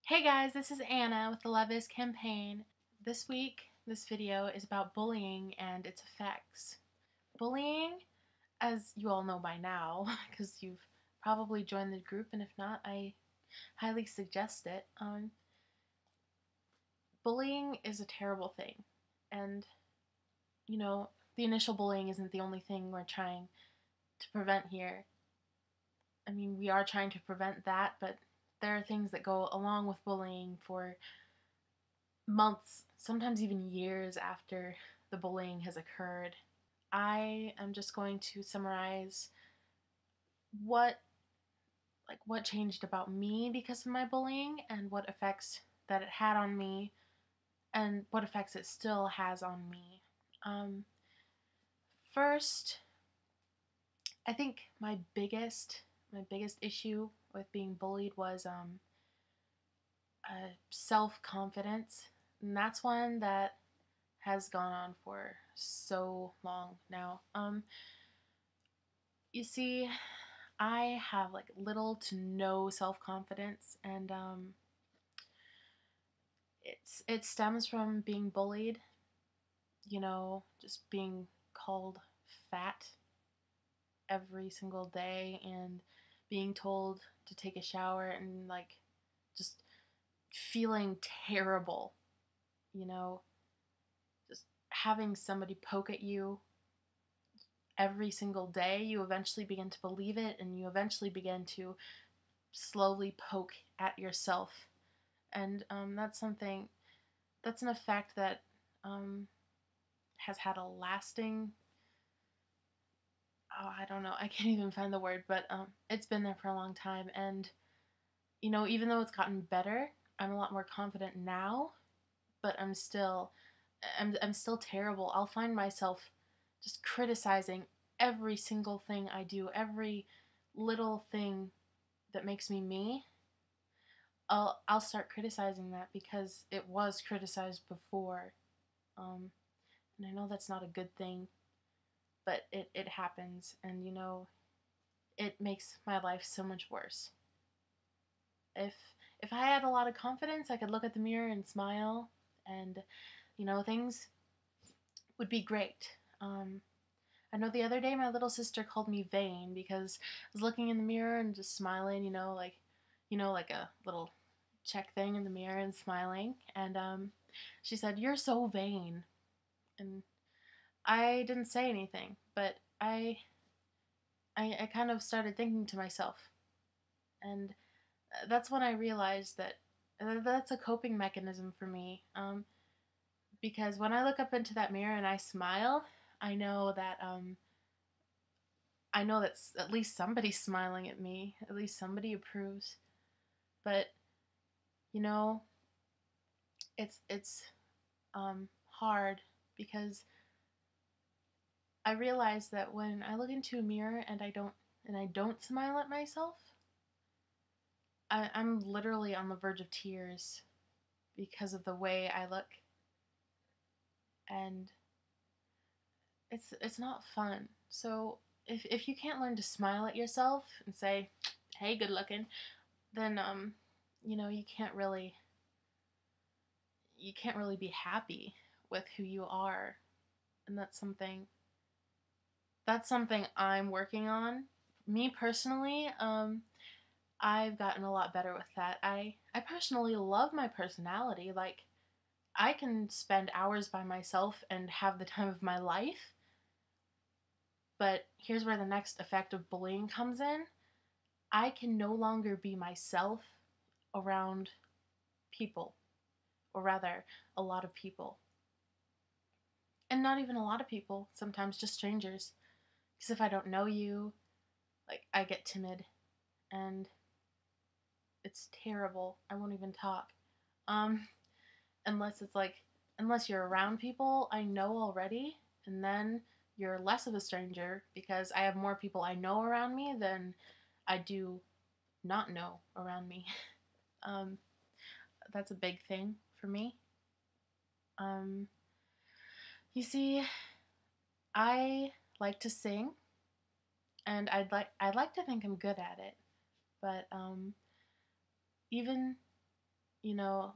Hey guys, this is Anna with the LoveIsCampaign. This week, this video is about bullying and its effects. Bullying, as you all know by now, because you've probably joined the group, and if not, I highly suggest it. Bullying is a terrible thing, and the initial bullying isn't the only thing we're trying to prevent here. I mean, we are trying to prevent that, but there are things that go along with bullying for months, sometimes even years after the bullying has occurred. I am just going to summarize what what changed about me because of my bullying and what effects that it had on me and what effects it still has on me. First, I think my biggest issue with being bullied was self-confidence, and that's one that has gone on for so long now. You see, I have like little to no self-confidence, and it stems from being bullied, just being called fat every single day and being told to take a shower and just feeling terrible, you know, just having somebody poke at you every single day. You eventually begin to believe it, and you eventually begin to slowly poke at yourself. And that's an effect that has had a lasting, I don't know, I can't even find the word, but it's been there for a long time. And, even though it's gotten better, I'm a lot more confident now, but I'm still terrible. I'll find myself just criticizing every single thing I do, every little thing that makes me me. I'll start criticizing that because it was criticized before, and I know that's not a good thing, but it happens, and it makes my life so much worse. If I had a lot of confidence, I could look at the mirror and smile, and things would be great. I know the other day my little sister called me vain because I was looking in the mirror and just smiling, like a little check thing in the mirror and smiling. And she said, "You're so vain." And I didn't say anything, but I kind of started thinking to myself. And that's when I realized that that's a coping mechanism for me. Because when I look up into that mirror and I smile, I know that at least somebody's smiling at me. At least somebody approves. But it's hard because I realize that when I look into a mirror and I don't smile at myself, I'm literally on the verge of tears because of the way I look, and it's not fun. So if you can't learn to smile at yourself and say, "Hey, good looking," then you can't really be happy with who you are, and that's something I'm working on. Me personally, I've gotten a lot better with that. I personally love my personality. Like, I can spend hours by myself and have the time of my life. But here's where the next effect of bullying comes in. I can no longer be myself around people, or rather, a lot of people. And not even a lot of people, sometimes just strangers. Because if I don't know you, I get timid, and it's terrible. I won't even talk. Unless unless you're around people I know already, and then you're less of a stranger because I have more people I know around me than I do not know around me. um, that's a big thing for me. Um, you see, I like to sing, and I'd like to think I'm good at it, but even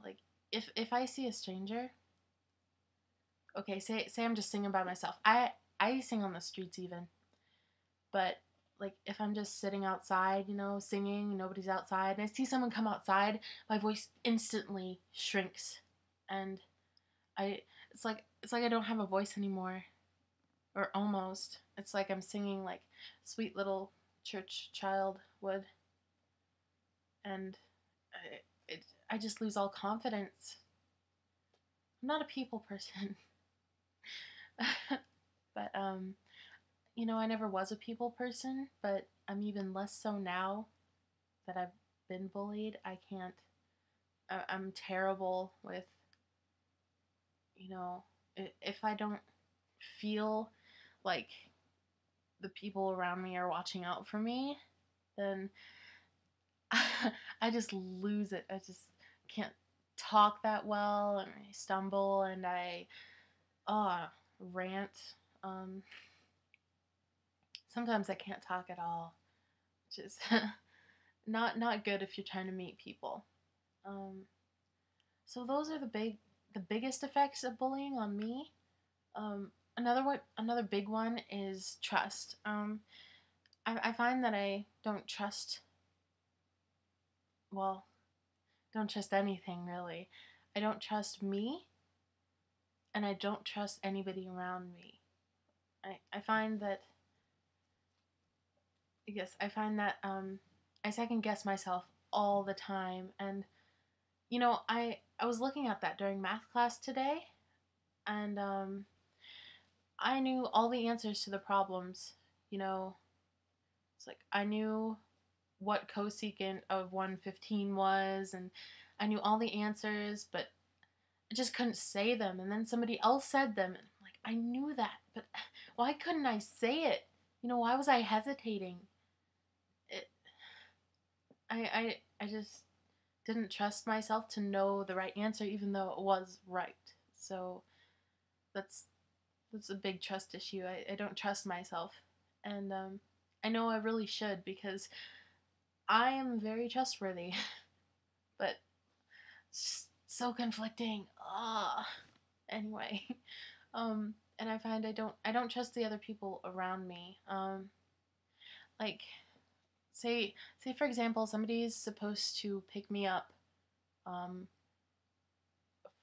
Like if I see a stranger, okay, say I'm just singing by myself. I sing on the streets even, but like if I'm just sitting outside, singing, nobody's outside, and I see someone come outside, my voice instantly shrinks, and I it's like I don't have a voice anymore, or almost. It's like I'm singing like sweet little church child would, and I just lose all confidence. I'm not a people person, but I never was a people person, but I'm even less so now that I've been bullied. I can't. I'm terrible with, if I don't feel like the people around me are watching out for me, then I just lose it. I just can't talk that well, and I stumble, and I rant. Um, Sometimes I can't talk at all, which is not good if you're trying to meet people. Um, so those are the biggest effects of bullying on me. Another big one is trust. I find that I well, don't trust anything really. I don't trust me, and I don't trust anybody around me. I find that, yes, I find that I second guess myself all the time, and I was looking at that during math class today, and I knew all the answers to the problems. You know, it's like I knew what cosecant of 115 was, and I knew all the answers, but I just couldn't say them. And then somebody else said them, and I'm like, I knew that, but why couldn't I say it? Why was I hesitating? It, I just didn't trust myself to know the right answer, even though it was right. So that's a big trust issue. I don't trust myself, and I know I really should, because I am very trustworthy, but so conflicting. Anyway, and I find I don't trust the other people around me. Like say for example, somebody's supposed to pick me up, um,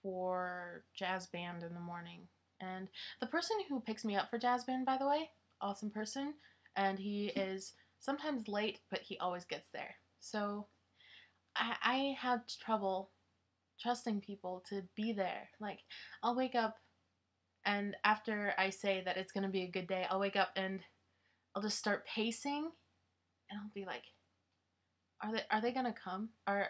for jazz band in the morning, and the person who picks me up for jazz band, by the way, awesome person, and he is sometimes late, but he always gets there. So I have trouble trusting people to be there. Like, I'll wake up, and after I say that it's gonna be a good day, I'll wake up and I'll just start pacing, and I'll be like, are they gonna come? Are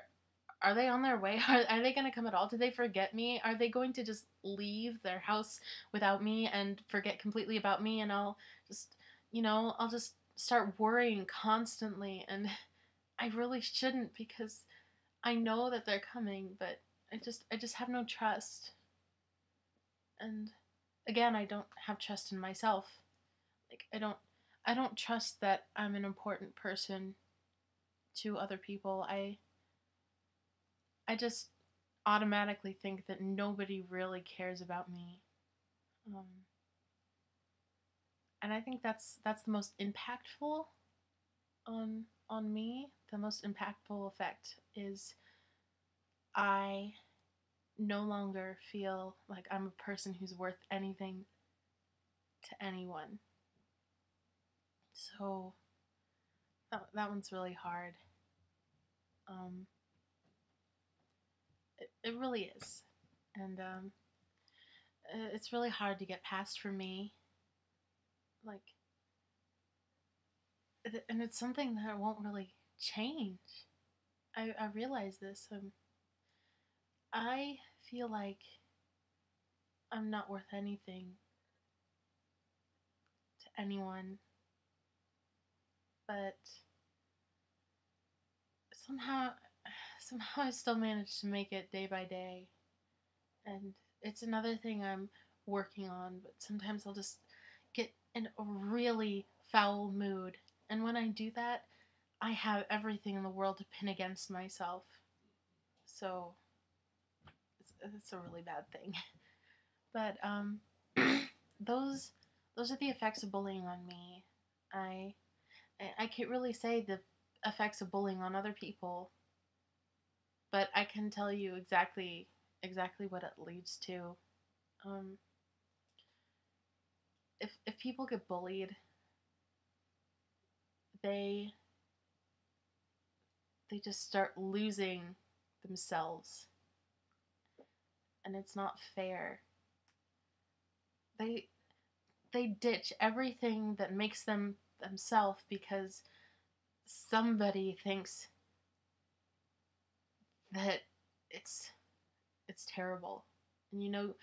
they on their way? Are they gonna come at all? Did they forget me? Are they going to just leave their house without me and forget completely about me? And just, I'll just start worrying constantly, and I really shouldn't, because I know that they're coming, but I just have no trust. And again, I don't have trust in myself. Like, I don't trust that I'm an important person to other people. I just automatically think that nobody really cares about me. Um, and I think that's the most impactful on me. The most impactful effect is I no longer feel like I'm a person who's worth anything to anyone. So that one's really hard. Um, it really is, and it's really hard to get past for me. Like, and it's something that won't really change. I realize this. I feel like I'm not worth anything to anyone, but somehow somehow I still manage to make it day by day. And it's another thing I'm working on, but sometimes I'll just get in a really foul mood. And when I do that, I have everything in the world to pin against myself. So it's a really bad thing. But those those are the effects of bullying on me. I I can't really say the effects of bullying on other people, but I can tell you exactly what it leads to. Um, if people get bullied, they they just start losing themselves, and it's not fair. They they ditch everything that makes them themselves because somebody thinks that it's it's terrible. And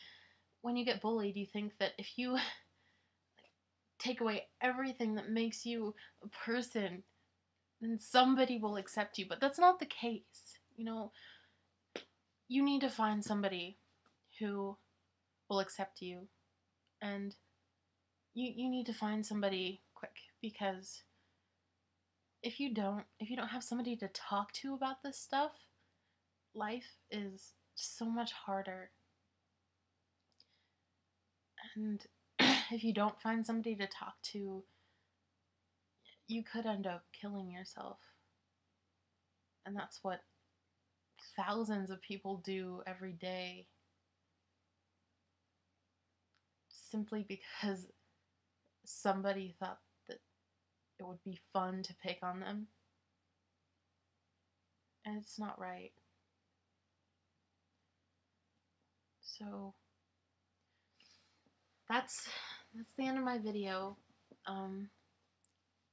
when you get bullied, you think that if you take away everything that makes you a person, then somebody will accept you. But that's not the case. You need to find somebody who will accept you, and you need to find somebody quick, because if you don't have somebody to talk to about this stuff, life is so much harder. And if you don't find somebody to talk to, you could end up killing yourself. And that's what thousands of people do every day, simply because somebody thought that it would be fun to pick on them. And it's not right. So that's the end of my video.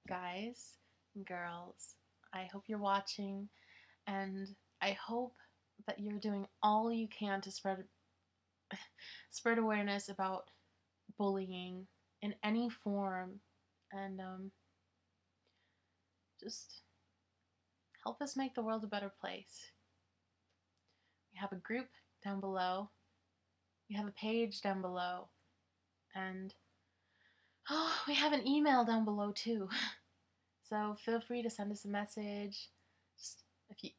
Guys and girls, I hope you're watching, and I hope that you're doing all you can to spread awareness about bullying in any form, and just help us make the world a better place. We have a group down below. We have a page down below. And we have an email down below too. So feel free to send us a message. Just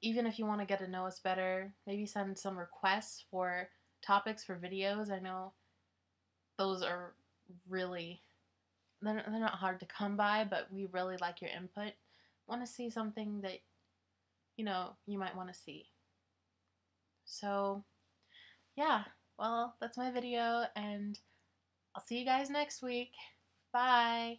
even if you want to get to know us better, maybe send some requests for topics for videos. I know those are really, they're not hard to come by, but we really like your input. Want to see something that you might want to see. So yeah, well, that's my video, and I'll see you guys next week. Bye.